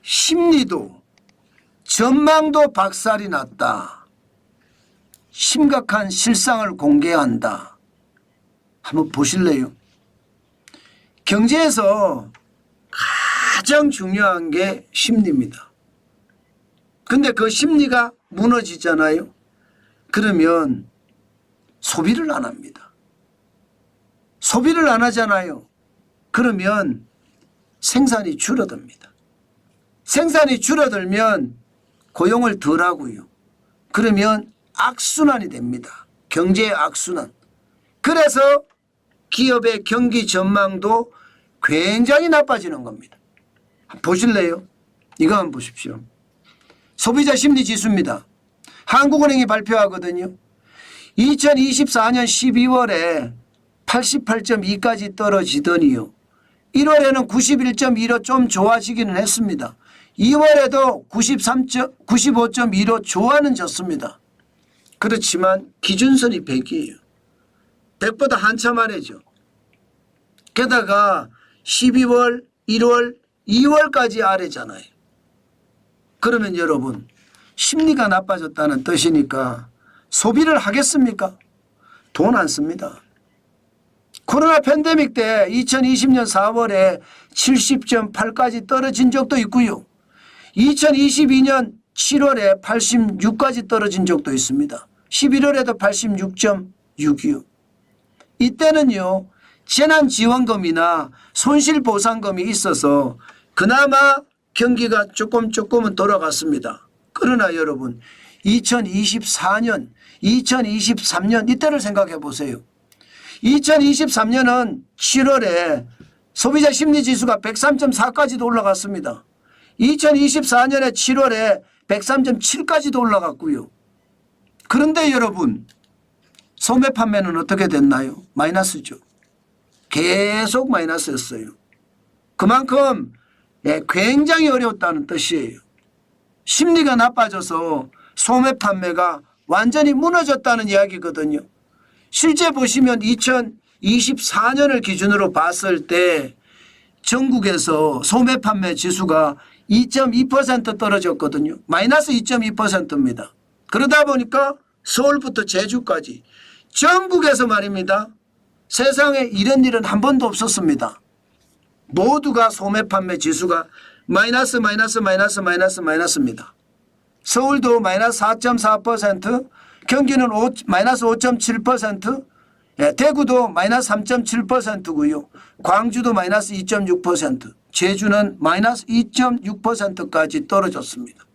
심리도 전망도 박살이 났다. 심각한 실상을 공개한다. 한번 보실래요? 경제에서 가장 중요한 게 심리입니다. 근데 그 심리가 무너지잖아요. 그러면 소비를 안 합니다. 소비를 안 하잖아요. 그러면 생산이 줄어듭니다. 생산이 줄어들면 고용을 덜 하고요. 그러면 악순환이 됩니다. 경제의 악순환. 그래서 기업의 경기 전망도 굉장히 나빠지는 겁니다. 보실래요? 이거 한번 보십시오. 소비자 심리 지수입니다. 한국은행이 발표하거든요. 2024년 12월에 88.2까지 떨어지더니요. 1월에는 91.1로 좀 좋아지기는 했습니다. 2월에도 95.2로 좋아는 졌습니다. 그렇지만 기준선이 100이에요. 100보다 한참 아래죠. 게다가 12월, 1월, 2월까지 아래잖아요. 그러면 여러분 심리가 나빠졌다는 뜻이니까 소비를 하겠습니까? 돈 안 씁니다. 코로나 팬데믹 때 2020년 4월에 70.8까지 떨어진 적도 있고요. 2022년 7월에 86까지 떨어진 적도 있습니다. 11월에도 86.6이요. 이때는요. 재난지원금이나 손실보상금이 있어서 그나마 경기가 조금은 돌아갔습니다. 그러나 여러분 2024년, 2023년 이때를 생각해 보세요. 2023년은 7월에 소비자 심리지수가 103.4까지도 올라갔습니다. 2024년에 7월에 103.7까지도 올라갔고요. 그런데 여러분 소매 판매는 어떻게 됐나요? 마이너스죠. 계속 마이너스였어요. 그만큼 굉장히 어려웠다는 뜻이에요. 심리가 나빠져서 소매 판매가 완전히 무너졌다는 이야기거든요. 실제 보시면 2024년을 기준으로 봤을 때 전국에서 소매 판매 지수가 2.2% 떨어졌거든요. 마이너스 2.2%입니다. 그러다 보니까 서울부터 제주까지 전국에서 말입니다. 세상에 이런 일은 한 번도 없었습니다. 모두가 소매 판매 지수가 마이너스입니다. 서울도 마이너스 4.4%, 경기는 마이너스 5.7%, 대구도 마이너스 3.7%고요. 광주도 마이너스 2.6%, 제주는 마이너스 2.6%까지 떨어졌습니다.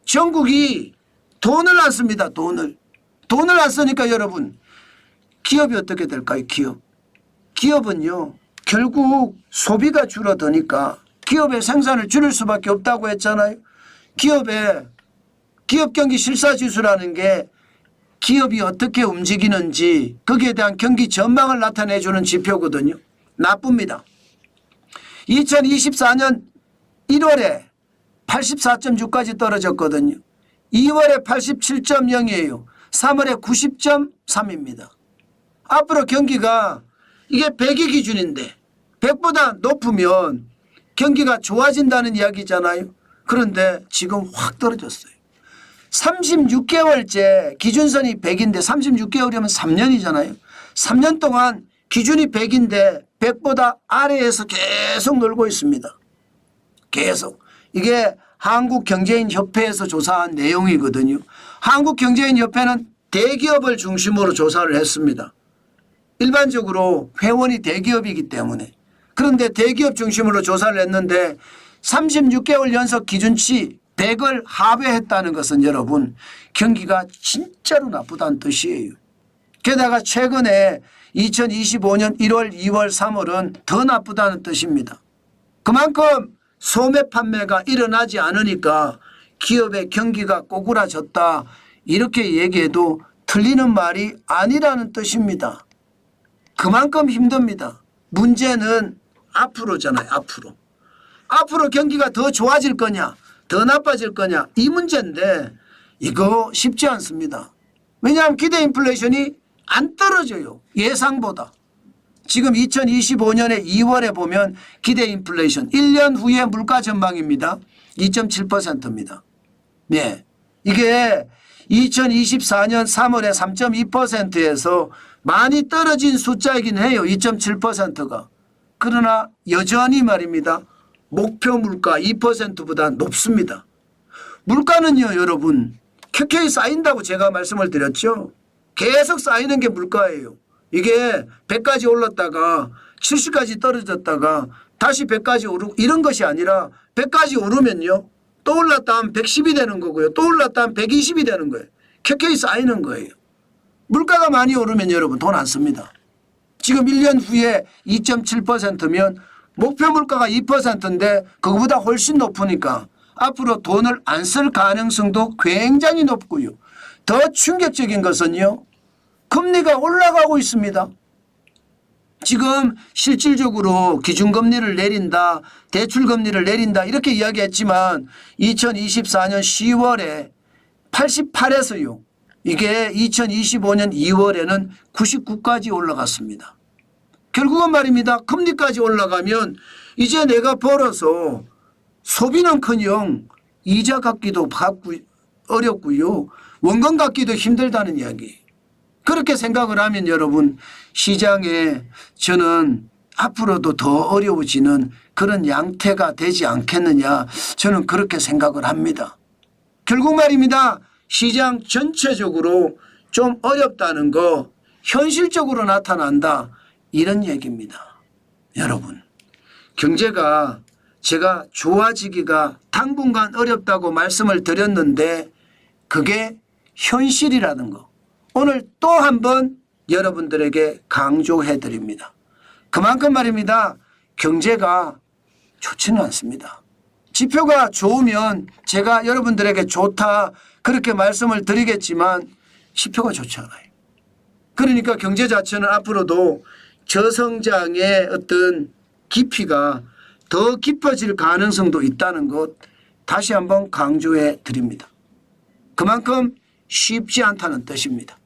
전국이 돈을 안 씁니다. 돈을 안 쓰니까 여러분 기업이 어떻게 될까요? 기업은요. 결국 소비가 줄어드니까 기업의 생산을 줄일 수밖에 없다고 했잖아요. 기업 경기 실사지수라는 게 기업이 어떻게 움직이는지 거기에 대한 경기 전망을 나타내주는 지표거든요. 나쁩니다. 2024년 1월에 84.6까지 떨어졌거든요. 2월에 87.0이에요. 3월에 90.3입니다. 앞으로 경기가 이게 100이 기준인데 100보다 높으면 경기가 좋아진다는 이야기잖아요. 그런데 지금 확 떨어졌어요. 36개월째 기준선이 100인데 36개월이면 3년이잖아요. 3년 동안 기준이 100인데 100보다 아래에서 계속 놀고 있습니다. 계속. 이게 한국경제인협회에서 조사한 내용이거든요. 한국경제인협회는 대기업을 중심으로 조사를 했습니다. 일반적으로 회원이 대기업이기 때문에. 그런데 대기업 중심으로 조사를 했는데 36개월 연속 기준치 100을 하회했다는 것은 여러분 경기가 진짜로 나쁘다는 뜻이에요. 게다가 최근에 2025년 1월, 2월, 3월은 더 나쁘다는 뜻입니다. 그만큼 소매 판매가 일어나지 않으니까 기업의 경기가 꼬꾸라졌다 이렇게 얘기해도 틀리는 말이 아니라는 뜻입니다. 그만큼 힘듭니다. 문제는 앞으로잖아요. 앞으로 경기가 더 좋아질 거냐 더 나빠질 거냐 이 문제인데 이거 쉽지 않습니다. 왜냐하면 기대 인플레이션이 안 떨어져요. 예상보다. 지금 2025년에 2월에 보면 기대 인플레이션 1년 후의 물가 전망입니다. 2.7%입니다. 네. 이게 2024년 3월에 3.2%에서 많이 떨어진 숫자이긴 해요. 2.7%가. 그러나 여전히 말입니다. 목표 물가 2%보다 높습니다. 물가는요 여러분 켜켜이 쌓인다고 제가 말씀을 드렸죠. 계속 쌓이는 게 물가예요. 이게 100까지 올랐다가 70까지 떨어졌다가 다시 100까지 오르고 이런 것이 아니라 100까지 오르면요. 또 올랐다 하면 110이 되는 거고요. 또 올랐다 하면 120이 되는 거예요. 켜켜이 쌓이는 거예요. 물가가 많이 오르면 여러분 돈 안 씁니다. 지금 1년 후에 2.7%면 목표 물가가 2%인데 그거보다 훨씬 높으니까 앞으로 돈을 안 쓸 가능성도 굉장히 높고요. 더 충격적인 것은요. 금리가 올라가고 있습니다. 지금 실질적으로 기준금리를 내린다, 대출금리를 내린다 이렇게 이야기했지만 2024년 10월에 88에서요. 이게 2025년 2월에는 99까지 올라갔습니다. 결국은 말입니다. 금리까지 올라가면 이제 내가 벌어서 소비는커녕 이자 갚기도 어렵고요. 원금 갚기도 힘들다는 이야기. 그렇게 생각을 하면 여러분 시장에 저는 앞으로도 더 어려워지는 그런 양태가 되지 않겠느냐 저는 그렇게 생각을 합니다. 결국 말입니다. 시장 전체적으로 좀 어렵다는 거 현실적으로 나타난다 이런 얘기입니다. 여러분 경제가 제가 좋아지기가 당분간 어렵다고 말씀을 드렸는데 그게 현실이라는 거 오늘 또 한 번 여러분들에게 강조해 드립니다. 그만큼 말입니다. 경제가 좋지는 않습니다. 지표가 좋으면 제가 여러분들에게 좋다 그렇게 말씀을 드리겠지만 지표가 좋지 않아요. 그러니까 경제 자체는 앞으로도 저성장의 어떤 깊이가 더 깊어질 가능성도 있다는 것 다시 한번 강조해 드립니다. 그만큼 쉽지 않다는 뜻입니다.